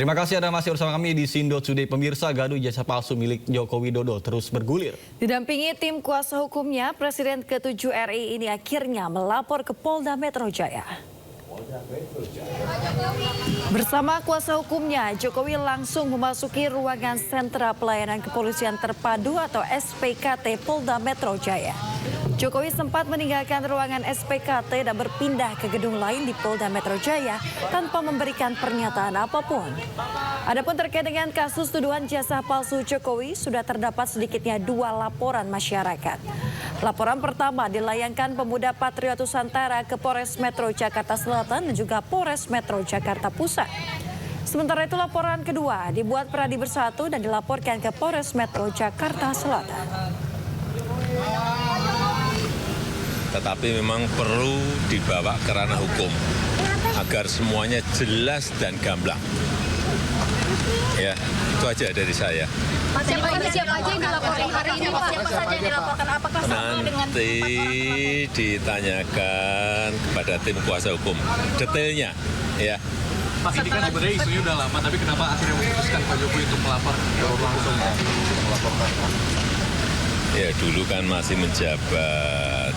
Terima kasih Anda masih bersama kami di Sindo Today. Pemirsa, gaduh ijazah palsu milik Joko Widodo terus bergulir. Didampingi tim kuasa hukumnya, Presiden ke-7 RI ini akhirnya melapor ke Polda Metro Jaya. Bersama kuasa hukumnya, Jokowi langsung memasuki ruangan Sentra Pelayanan Kepolisian Terpadu atau SPKT Polda Metro Jaya. Jokowi sempat meninggalkan ruangan SPKT dan berpindah ke gedung lain di Polda Metro Jaya tanpa memberikan pernyataan apapun. Adapun terkait dengan kasus tuduhan jasa palsu Jokowi, sudah terdapat sedikitnya 2 laporan masyarakat. Laporan pertama dilayangkan pemuda Patriotus Nusantara ke Polres Metro Jakarta Selatan dan juga Polres Metro Jakarta Pusat. Sementara itu laporan kedua dibuat Pradi Bersatu dan dilaporkan ke Polres Metro Jakarta Selatan. Tetapi memang perlu dibawa ke ranah hukum agar semuanya jelas dan gamblang. Ya, itu aja dari saya. Siapa aja yang dilaporkan hari ini, Pak? Siapa saja yang dilaporkan? Apakah sama dengan Nanti ditanyakan kepada tim kuasa hukum detailnya, ya. Pak, ini kan sebenarnya isunya udah lama, tapi kenapa akhirnya memutuskan Pak Jokowi untuk melapor langsung melaporkan? Ya dulu kan masih menjabat.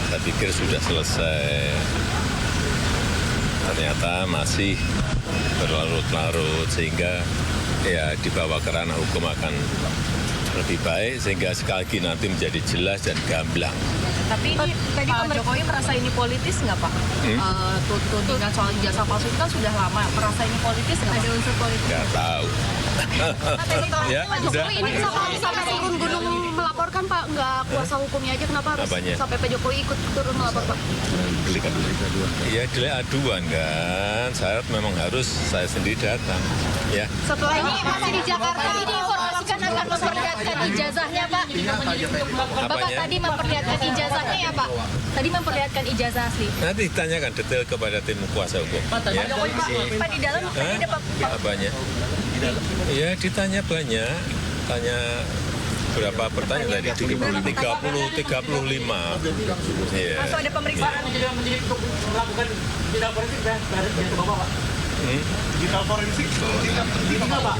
Saya pikir sudah selesai. Ternyata masih berlarut-larut sehingga ya dibawa ke ranah hukum akan lebih baik sehingga sekali lagi nanti menjadi jelas dan gamblang. Tapi ini tadi Pak Jokowi merasa ini politis nggak, Pak? Tudingan soal ijazah palsu itu kan sudah lama. Merasa ini politis nggak? Ada unsur politis? Nggak tahu. Ya, Pak Jokowi ini sampai turun gunung melaporkan, Pak? Nggak kuasa hukumnya aja, kenapa harus sampai Pak Jokowi ikut turun melapor, Pak? Ya delik aduan kan, syarat memang harus saya sendiri datang. Ya. Setelah ini masih di Jakarta, ini diinformasikan akan memperlihatkan ijazahnya, Pak. Bapak tadi memperlihatkan ijazahnya ya, Pak? Tadi memperlihatkan ijazah asli. Nanti ditanyakan detail kepada tim kuasa hukum. Ya. Pak di dalam tadi ada Pak. Apanya? Ya ditanya banyak, tanya berapa pertanyaan tadi? 35. Ya. Masuk ada pemeriksaan. Untuk melakukan digital forensik dari ke Bapak, Pak? Digital forensik apa, Pak?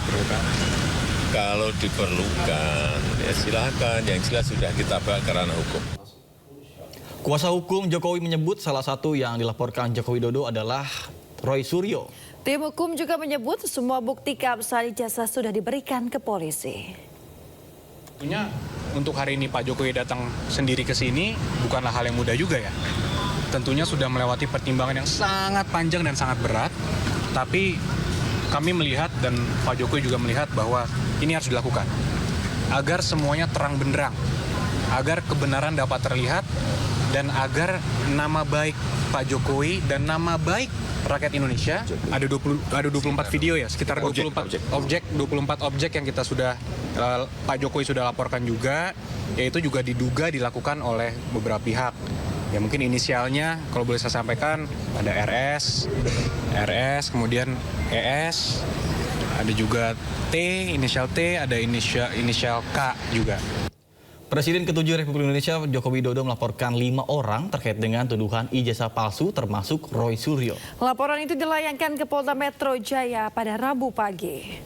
Kalau diperlukan, ya silakan. Yang jelas sudah kita bawa ke ranah hukum. Kuasa hukum Jokowi menyebut salah satu yang dilaporkan Joko Widodo adalah Roy Suryo. Tim hukum juga menyebut semua bukti keabsahan ijazah sudah diberikan ke polisi. Tentunya untuk hari ini Pak Jokowi datang sendiri ke sini bukanlah hal yang mudah juga ya. Tentunya sudah melewati pertimbangan yang sangat panjang dan sangat berat. Tapi kami melihat dan Pak Jokowi juga melihat bahwa ini harus dilakukan. Agar semuanya terang benderang. Agar kebenaran dapat terlihat dan agar nama baik Pak Jokowi dan nama baik rakyat Indonesia, ada 24 video ya, sekitar 24 objek yang kita sudah Pak Jokowi sudah laporkan juga, yaitu juga diduga dilakukan oleh beberapa pihak. Ya mungkin inisialnya kalau boleh saya sampaikan ada RS, kemudian ES, ada juga T, inisial T, ada inisial K juga. Presiden ke-7 Republik Indonesia Joko Widodo melaporkan 5 orang terkait dengan tuduhan ijazah palsu termasuk Roy Suryo. Laporan itu dilayangkan ke Polda Metro Jaya pada Rabu pagi.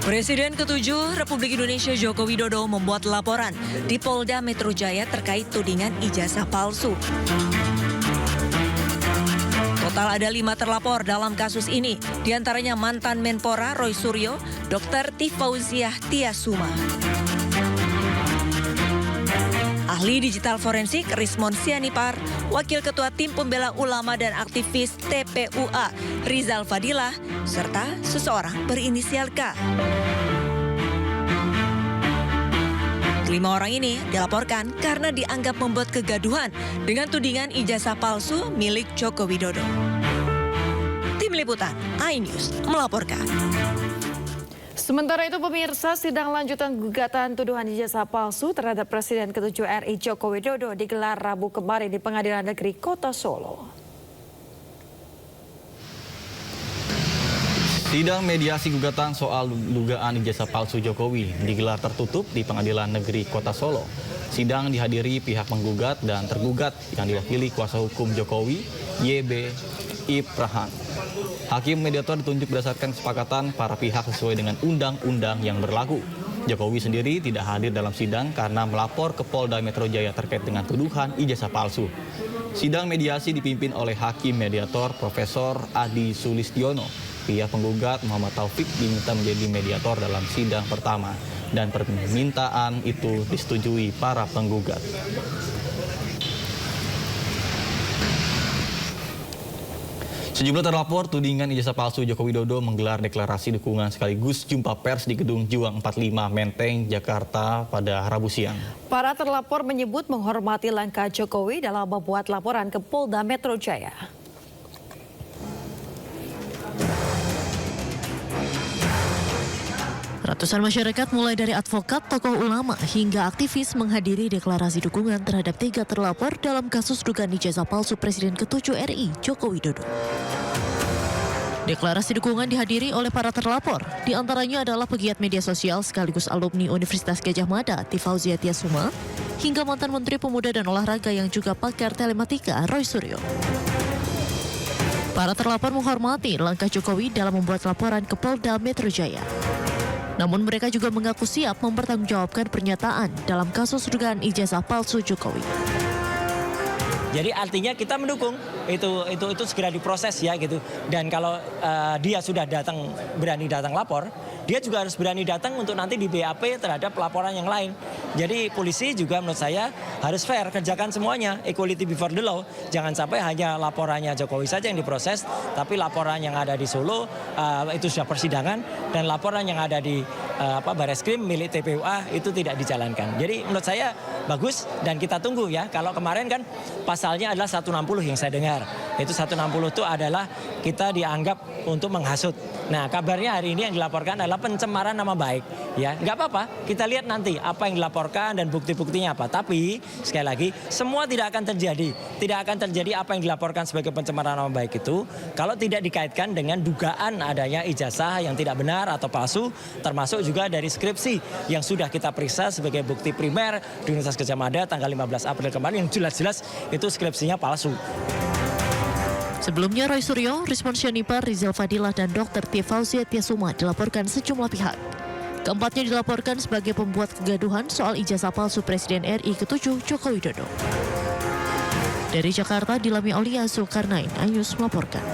Presiden ke-7 Republik Indonesia Joko Widodo membuat laporan di Polda Metro Jaya terkait tudingan ijazah palsu. Total ada 5 terlapor dalam kasus ini, diantaranya mantan Menpora Roy Suryo, Dr. Tifauziah Tiasuma. Ahli digital forensik Rismon Sianipar, Wakil Ketua Tim Pembela Ulama dan aktivis TPUA Rizal Fadilah, serta seseorang berinisial K. 5 orang ini dilaporkan karena dianggap membuat kegaduhan dengan tudingan ijazah palsu milik Joko Widodo. Tim Liputan iNews melaporkan. Sementara itu pemirsa, sidang lanjutan gugatan tuduhan ijazah palsu terhadap Presiden ke-7 RI Joko Widodo digelar Rabu kemarin di Pengadilan Negeri Kota Solo. Sidang mediasi gugatan soal dugaan ijazah palsu Jokowi digelar tertutup di Pengadilan Negeri Kota Solo. Sidang dihadiri pihak penggugat dan tergugat yang diwakili kuasa hukum Jokowi, YB Ibrahan. Hakim mediator ditunjuk berdasarkan kesepakatan para pihak sesuai dengan undang-undang yang berlaku. Jokowi sendiri tidak hadir dalam sidang karena melapor ke Polda Metro Jaya terkait dengan tuduhan ijazah palsu. Sidang mediasi dipimpin oleh Hakim Mediator Profesor Adi Sulistiono. Pihak penggugat Muhammad Taufik diminta menjadi mediator dalam sidang pertama dan permintaan itu disetujui para penggugat. Sejumlah terlapor tudingan ijazah palsu Joko Widodo menggelar deklarasi dukungan sekaligus jumpa pers di Gedung Juang 45 Menteng, Jakarta pada Rabu siang. Para terlapor menyebut menghormati langkah Jokowi dalam membuat laporan ke Polda Metro Jaya. Ratusan masyarakat mulai dari advokat, tokoh ulama hingga aktivis menghadiri deklarasi dukungan terhadap 3 terlapor dalam kasus dugaan ijazah palsu Presiden ke-7 RI Joko Widodo. Deklarasi dukungan dihadiri oleh para terlapor, di antaranya adalah pegiat media sosial sekaligus alumni Universitas Gadjah Mada Fauzia Tiasuma, hingga mantan Menteri Pemuda dan Olahraga yang juga pakar telematika Roy Suryo. Para terlapor menghormati langkah Jokowi dalam membuat laporan ke Polda Metro Jaya. Namun mereka juga mengaku siap mempertanggungjawabkan pernyataan dalam kasus dugaan ijazah palsu Jokowi. Jadi artinya kita mendukung itu segera diproses ya gitu. Dan kalau dia sudah berani datang lapor, dia juga harus berani datang untuk nanti di BAP terhadap laporan yang lain. Jadi polisi juga menurut saya harus fair, kerjakan semuanya, equality before the law. Jangan sampai hanya laporannya Jokowi saja yang diproses, tapi laporan yang ada di Solo itu sudah persidangan, dan laporan yang ada di Bareskrim milik TPUA itu tidak dijalankan. Jadi menurut saya bagus dan kita tunggu ya. Kalau kemarin kan pasalnya adalah 160 yang saya dengar. Itu 160 itu adalah kita dianggap untuk menghasut. Nah kabarnya hari ini yang dilaporkan adalah pencemaran nama baik. Ya nggak apa-apa, kita lihat nanti apa yang dilaporkan dan bukti-buktinya apa. Tapi sekali lagi semua tidak akan terjadi. Tidak akan terjadi apa yang dilaporkan sebagai pencemaran nama baik itu kalau tidak dikaitkan dengan dugaan adanya ijazah yang tidak benar atau palsu, termasuk juga dari skripsi yang sudah kita periksa sebagai bukti primer di Universitas Gadjah Mada tanggal 15 April kemarin yang jelas-jelas itu skripsinya palsu. Sebelumnya Roy Suryo, Rismon Syonipar, Rizal Fadilah, dan Dr. Fauzia Tiasuma dilaporkan sejumlah pihak. Keempatnya dilaporkan sebagai pembuat kegaduhan soal ijazah palsu Presiden RI ke-7 Joko Widodo. Dari Jakarta, Dilami Aulia Zulkarnain, iNews melaporkan.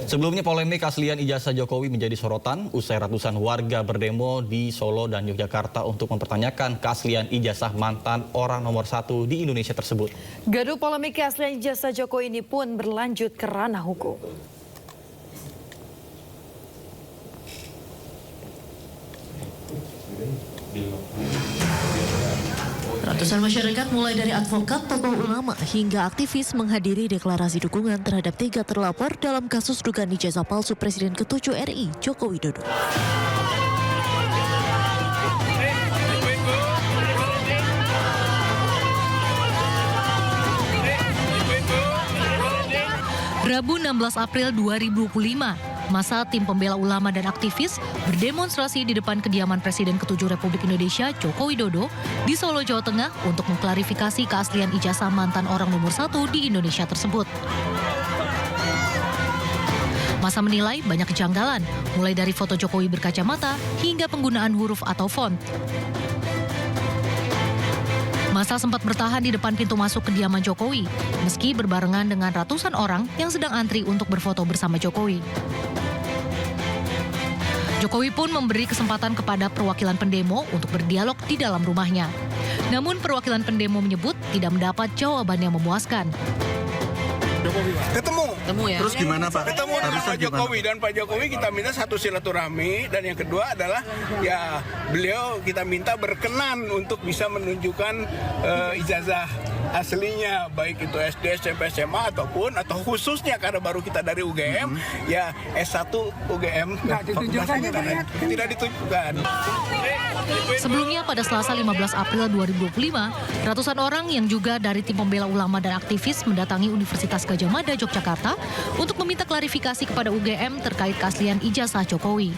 Sebelumnya polemik keaslian ijazah Jokowi menjadi sorotan usai ratusan warga berdemo di Solo dan Yogyakarta untuk mempertanyakan keaslian ijazah mantan orang nomor 1 di Indonesia tersebut. Gaduh polemik keaslian ijazah Jokowi ini pun berlanjut ke ranah hukum. Ratusan masyarakat mulai dari advokat, tokoh ulama hingga aktivis menghadiri deklarasi dukungan terhadap 3 terlapor dalam kasus dugaan ijazah palsu Presiden ke-7 RI Joko Widodo. Rabu 16 April 2025, masa tim pembela ulama dan aktivis berdemonstrasi di depan kediaman Presiden ke-7 Republik Indonesia Joko Widodo di Solo, Jawa Tengah untuk mengklarifikasi keaslian ijazah mantan orang nomor 1 di Indonesia tersebut. Masa menilai banyak kejanggalan, mulai dari foto Jokowi berkacamata hingga penggunaan huruf atau font. Masa sempat bertahan di depan pintu masuk kediaman Jokowi, meski berbarengan dengan ratusan orang yang sedang antri untuk berfoto bersama Jokowi. Jokowi pun memberi kesempatan kepada perwakilan pendemo untuk berdialog di dalam rumahnya. Namun perwakilan pendemo menyebut tidak mendapat jawaban yang memuaskan. Ketemu ya. Terus gimana Pak? Ketemu dengan Pak Jokowi, dan Pak Jokowi kita minta satu silaturahmi, dan yang kedua adalah ya beliau kita minta berkenan untuk bisa menunjukkan ijazah aslinya, baik itu SD, SMP, SMA atau khususnya karena baru kita dari UGM, ya S1 UGM tidak ditunjukkan. Sebelumnya pada Selasa 15 April 2025, ratusan orang yang juga dari tim pembela ulama dan aktivis mendatangi Universitas Gadjah Mada, Yogyakarta untuk meminta klarifikasi kepada UGM terkait keaslian ijazah Jokowi.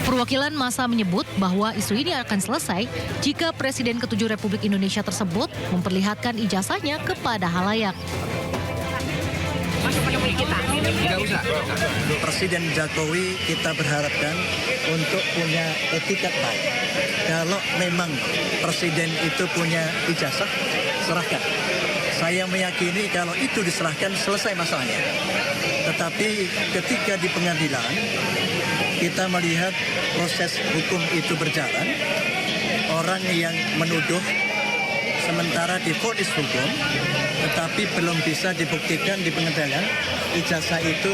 Perwakilan massa menyebut bahwa isu ini akan selesai jika Presiden ke-7 Republik Indonesia tersebut memperlihatkan ijazahnya kepada halayak. Presiden Jokowi kita berharapkan untuk punya etikat baik. Kalau memang Presiden itu punya ijazah, serahkan. Saya meyakini kalau itu diserahkan selesai masalahnya. Tetapi ketika di pengadilan kita melihat proses hukum itu berjalan, orang yang menuduh sementara divonis hukum, tetapi belum bisa dibuktikan di pengadilan ijazah itu